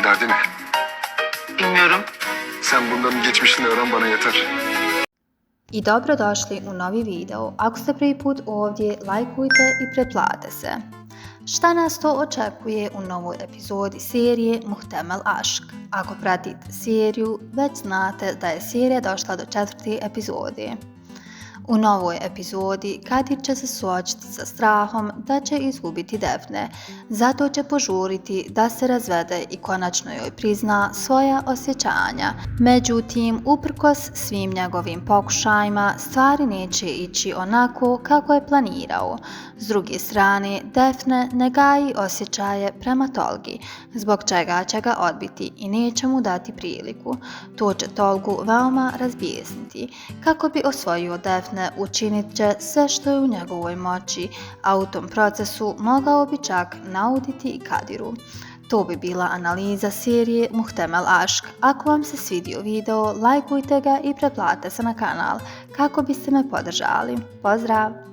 derdi ne? Bilmiyorum. Sen bunların geçmişini öğren, bana yeter. I dobrodošli u novi video. Ako ste prvi put ovdje, lajkujte i pretplate se. Šta nas to očekuje u novoj epizodi serije Muhtemel Ašk? Ako pratite seriju, već znate da je serija došla do 4. epizode. U novoj epizodi Kadir će se suočiti sa strahom da će izgubiti Defne, zato će požuriti da se razvede i konačno joj prizna svoja osjećanja. Međutim, uprkos svim njegovim pokušajima, stvari neće ići onako kako je planirao. S druge strane, Defne ne gaji osjećaje prema Tolgi, zbog čega će ga odbiti i neće mu dati priliku. To će Tolgu veoma razbijesniti. Kako bi osvojio Defne, učinit će sve što je u njegovoj moći, a u tom procesu mogao bi čak nauditi i Kadiru. To bi bila analiza serije Muhtemel Ašk. Ako vam se svidio video, lajkujte ga i pretplatite se na kanal kako biste me podržali. Pozdrav!